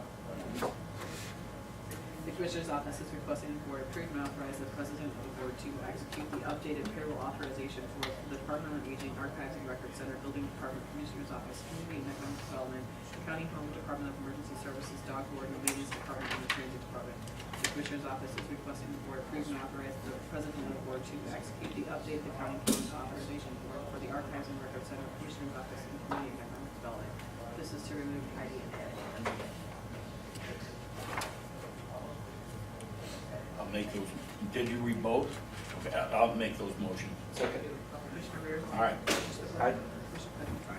The Commissioner's Office is requesting the board approve and authorize the President of the Board to execute the updated payroll authorization for the Department on Aging, Archives and Records Center, Building Department, Commissioner's Office, Community and Economic Development, County Home, Department of Emergency Services, Dog Board, and Maintenance Department, and the Transit Department. The Commissioner's Office is requesting the board approve and authorize the President of the Board to execute the update the County Home authorization for the Archives and Records Center, Commissioner's Office, and Community and Economic Development. This is to remove Heidi and Ed. I'll make those. Did you read both? Okay, I'll make those motions. Second. Commissioner Rea? All right. Commissioner Spudler? Aye. Commissioner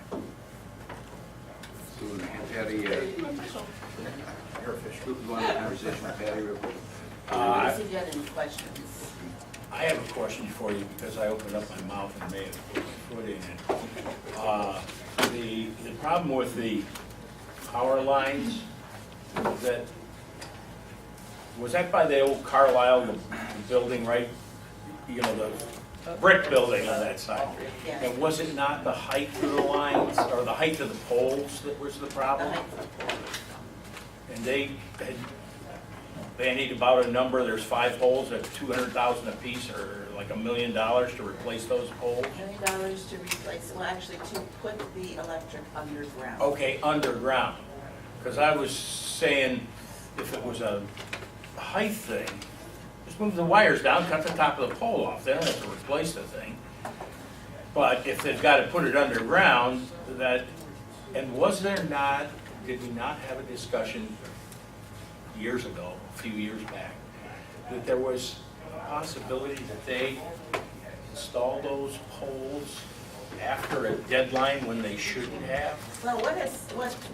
Claypool? So, Patty, You're official. you want to have a conversation with Patty real quick? Let me see if you had any questions. I have a question for you because I opened up my mouth and may have put my foot in it. The problem with the power lines, was that by the old Carlisle the building, right? You know, the brick building on that side? Yeah. And was it not the height of the lines, or the height of the poles that was the problem? The height of the pole. And they had bandied about a number, there's 5 poles at $200,000 a piece, or like $1 million to replace those poles? $1 million to replace, well, actually, to put the electric underground. Okay, underground. Because I was saying, if it was a height thing, just move the wires down, cut the top of the pole off, they don't have to replace the thing. But if they've got to put it underground, and was there not, did we not have a discussion years ago, a few years back, that there was a possibility that they install those poles after a deadline when they shouldn't have? Well, what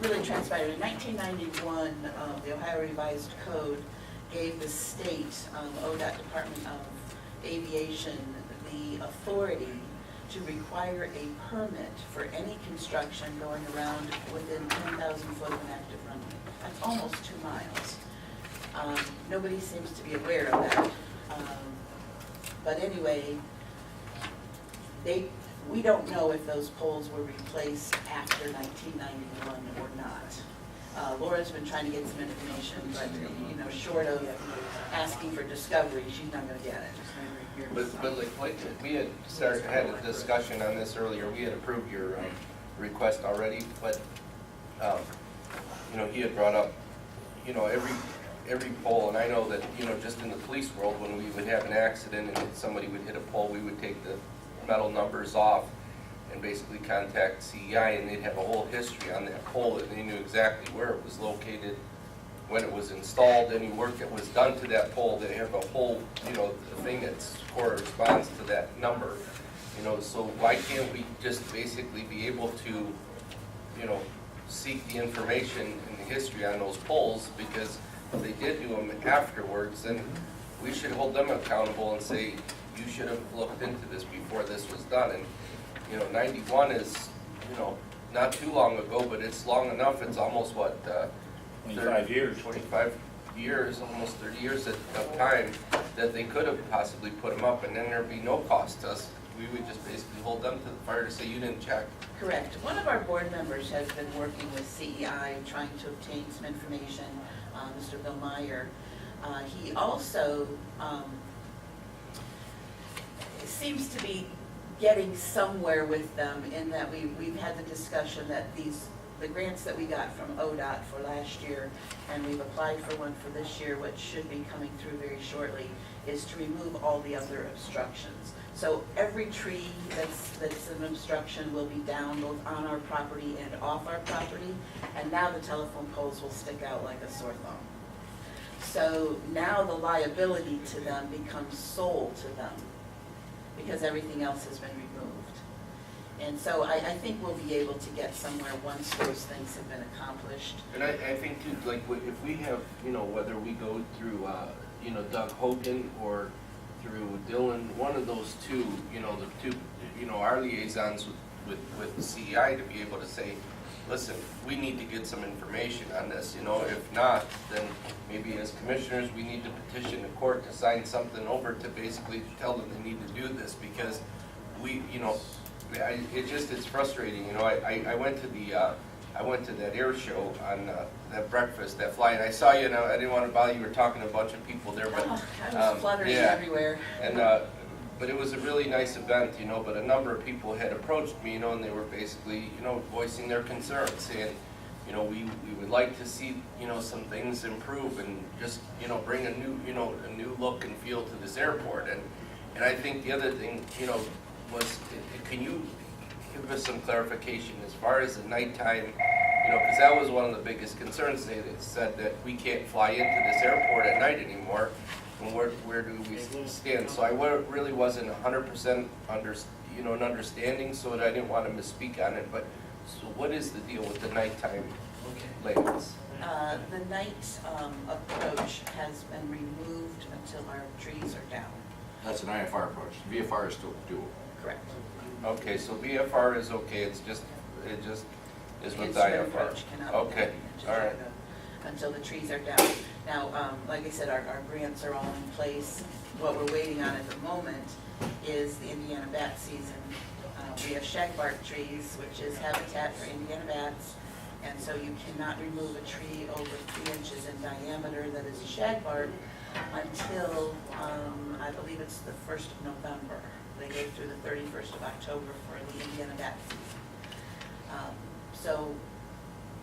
really transpired, in 1991, the Ohio Revised Code gave the state, ODOT Department of Aviation, the authority to require a permit for any construction going around within 10,000 foot of an active runway. That's almost 2 miles. Nobody seems to be aware of that. But anyway, we don't know if those poles were replaced after 1991 or not. Laura's been trying to get some information, but, you know, short of asking for discovery, she's not gonna get it. But like we had had a discussion on this earlier, we had approved your request already, but, you know, he had brought up, you know, every pole, and I know that, you know, just in the police world, when we would have an accident and somebody would hit a pole, we would take the metal numbers off and basically contact CEI, and they'd have a whole history on that pole, and they knew exactly where it was located, when it was installed, any work that was done to that pole. They have a whole, you know, thing that corresponds to that number, you know, so why can't we just basically be able to, you know, seek the information and the history on those poles, because if they did do them afterwards, then we should hold them accountable and say, you should have looked into this before this was done. And, you know, 91 is, you know, not too long ago, but it's long enough. It's almost, what, 25 years. 25 years, almost 30 years of time that they could have possibly put them up, and then there'd be no cost to us. We would just basically hold them to the fire to say, you didn't check. Correct. One of our board members has been working with CEI, trying to obtain some information, Mr. Bill Meyer. He also seems to be getting somewhere with them in that we've had the discussion that the grants that we got from ODOT for last year, and we've applied for one for this year, which should be coming through very shortly, is to remove all the other obstructions. So every tree that's an obstruction will be down both on our property and off our property, and now the telephone poles will stick out like a sore thumb. So now the liability to them becomes sole to them, because everything else has been removed. And so I think we'll be able to get somewhere once those things have been accomplished. And I think too, like, if we have, you know, whether we go through, you know, Doug Hogan or through Dylan, one of those two, you know, the two, you know, our liaisons with the CEI to be able to say, listen, we need to get some information on this, you know, if not, then maybe as commissioners, we need to petition the court to sign something over to basically tell them they need to do this, because we, you know, it's frustrating, you know, I went to that air show on that breakfast, that fly, and I saw you, and I didn't want to bother you, were talking to a bunch of people there, but. I was fluttering everywhere. And, but it was a really nice event, you know, but a number of people had approached me, you know, and they were basically, you know, voicing their concerns, saying, you know, we would like to see, you know, some things improve and just, you know, bring a new, you know, a new look and feel to this airport. And I think the other thing, you know, was, can you give us some clarification as far as the nighttime, you know, because that was one of the biggest concerns. They said that we can't fly into this airport at night anymore, and where do we stand? So I really wasn't 100% an understanding, so I didn't want to misspeak on it, but so what is the deal with the nighttime layouts? The night approach has been removed until our trees are down. That's an IFR approach. VFR is still doable. Correct. Okay, so VFR is okay, it just is with Instrument IFR. approach cannot be Okay, done all right. until the trees are down. Now, like I said, our grants are all in place. What we're waiting on at the moment is the Indiana bat season. We have shagbark trees, which is habitat for Indiana bats, and so you cannot remove a tree over 3 inches in diameter that is a shagbark until, I believe it's the 1st of November. They go through the 31st of October for the Indiana bat season. So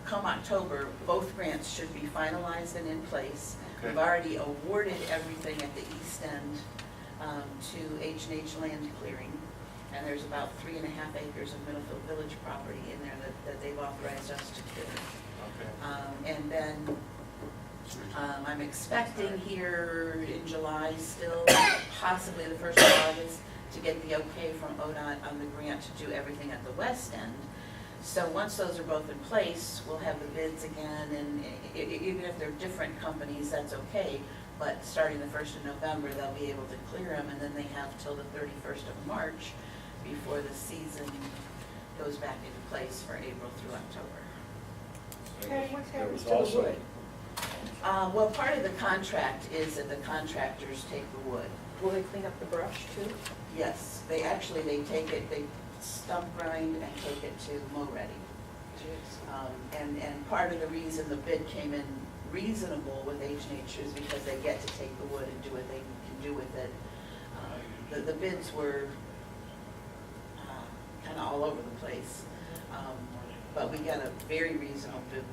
come October, both grants should be finalized and in place. Okay. We've already awarded everything at the east end to H&H Land Clearing. And there's about 3.5 acres of Middlefield Village property in there that they've authorized us to clear. Okay. And then I'm expecting here in July still, possibly the 1st of August, to get the okay from ODOT on the grant to do everything at the west end. So once those are both in place, we'll have the bids again, and even if they're different companies, that's okay. But starting the 1st of November, they'll be able to clear them, and then they have till the 31st of March before the season goes back into place for April through October. Okay, what There was happens to the also- wood? Well, part of the contract is that the contractors take the wood. Will they clean up the brush too? Yes, they take it, they stump grind and take it to mow ready. And part of the reason the bid came in reasonable with H&H is because they get to take the wood and do what they can do with it. The bids were kind of all over the place, but we got a very reasonable bid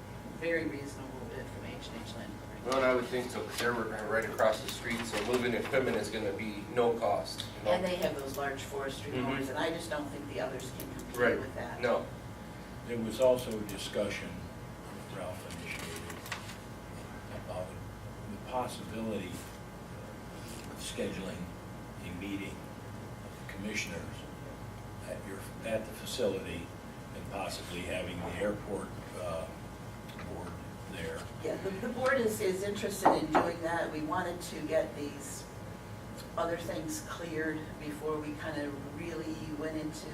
from H&H Land. Well, and I would think so, because they're right across the street, so moving equipment is gonna be no cost. you know? And they have those large forestry Mhm. mowers, and I just don't think the others can compete Right, with that. no. There was also a discussion, Ralph initiated, about the possibility of scheduling a meeting of commissioners at the facility and possibly having the airport board there. Yeah, the board is interested in doing that. We wanted to get these other things cleared before we kind of really went into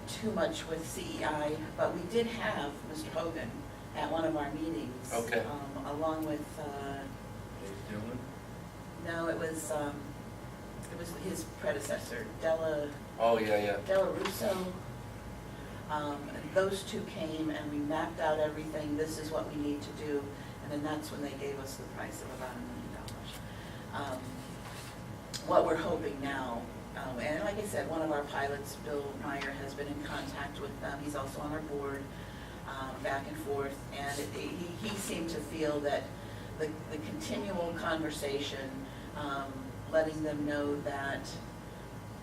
too much with CEI, but we did have Mr. Hogan at one of our meetings. Okay. Along with, Dave Dillon? no, it was his predecessor, Della Oh, yeah. Russo. Those two came and we mapped out everything, this is what we need to do, and then that's when they gave us the price of about $1 million. What we're hoping now, and like I said, one of our pilots, Bill Meyer, has been in contact with them, he's also on our board, back and forth, and he seemed to feel that the continual conversation, letting them know that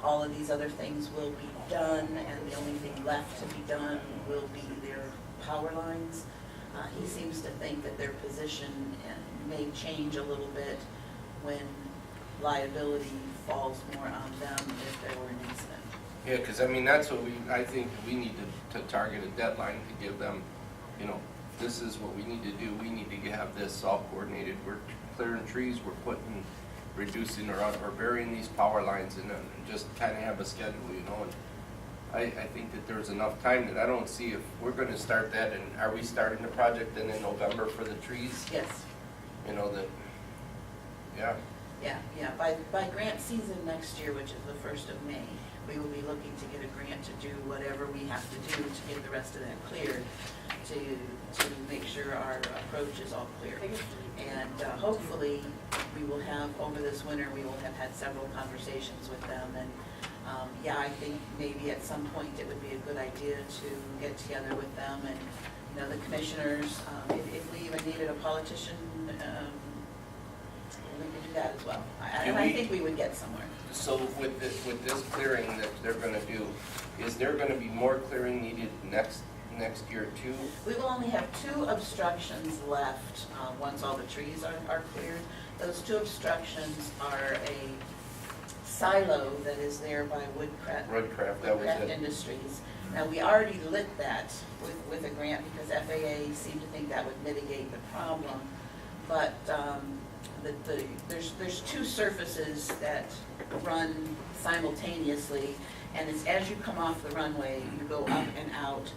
all of these other things will be done, and the only thing left to be done will be their power lines. He seems to think that their position may change a little bit when liability falls more on them if there were an incident. Yeah, because I mean, that's what I think we need to target a deadline to give them, this is what we need to do. We need to have this all coordinated. We're clearing trees, we're reducing or burying these power lines and just kind of have a schedule, and I think that there's enough time that I don't see if we're going to start that, and are we starting the project then in November for the trees? Yes. Yeah, by grant season next year, which is the 1st of May, we will be looking to get a grant to do whatever we have to do to get the rest of that cleared, to make sure our approach is all clear. And hopefully, we will have, over this winter, we will have had several conversations with them, and I think maybe at some point it would be a good idea to get together with them and, the commissioners, if we even needed a politician, we could do that as well. I think we would get somewhere. So with this clearing that they're going to do, is there going to be more clearing needed next year too? We will only have 2 obstructions left once all the trees are cleared. Those 2 obstructions are a silo that is there by Woodcraft, that was Woodcraft it. Industries. Now, we already lit that with a grant because FAA seemed to think that would mitigate the problem. But there's two surfaces that run simultaneously, and it's as you come off the runway, you go up and out.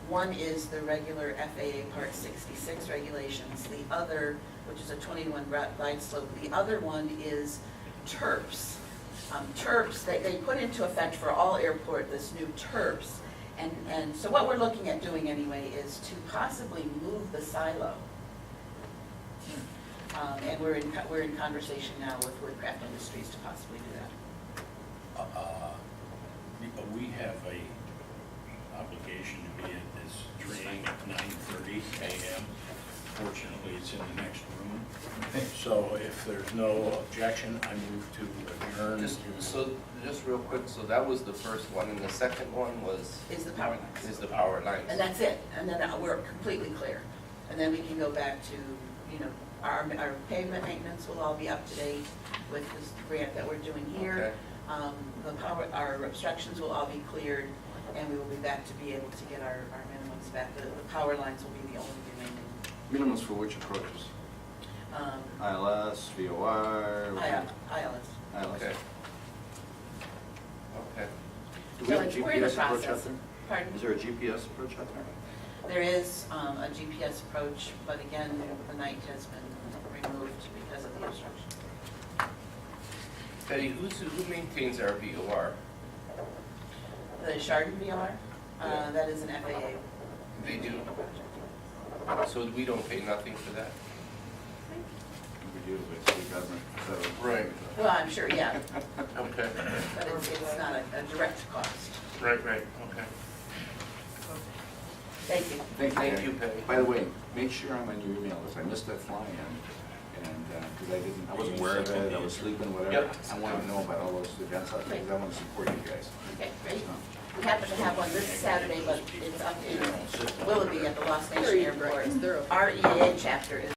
One is the regular FAA Part 66 regulations. The other, which is a 21 glide slope, the other one is TERPS. TERPS, they put into effect for all airport this new TERPS. And so what we're looking at doing anyway is to possibly move the silo. And we're in conversation now with Woodcraft Industries to possibly do that. We have a obligation to be at this training at 9:30 a.m. Fortunately, it's in the next room. So if there's no objection, I move to adjourn. Just real quick, so that was the first one, and the second one Is the power lines. is the power lines. And that's it, and then we're completely clear. And then we can go back to, our pavement maintenance will all be up to date with this grant that we're doing here. Our obstructions will all be cleared, and we will be back to be able to get our minimums back. The power lines will be the only remaining. Minimums for which approaches? ILS, VOR? ILS. Okay. Okay. Do we have a So we're in the GPS approach out process. there? Pardon? Is there a GPS approach out there? There is a GPS approach, but again, the night has been removed because of the obstruction. Betty, who maintains our VOR? The Chardon VR, Yeah. that is an FAA. They do. So we don't pay nothing for that? We do with state government, so. Right. Well, I'm sure, yeah, Okay. but it's not a direct cost. Right, okay. Thank you. Thank you, Patty. By the way, make sure I'm on your emails. I missed that fly-in, and, because I wasn't aware of it, I was sleeping, whatever. Yep. I want to know about all those events out there, because I want to support you guys. Okay, great. We happen to have one this Saturday, but it's up in Willoughby at the Lost Nation Airport. Our EAA chapter is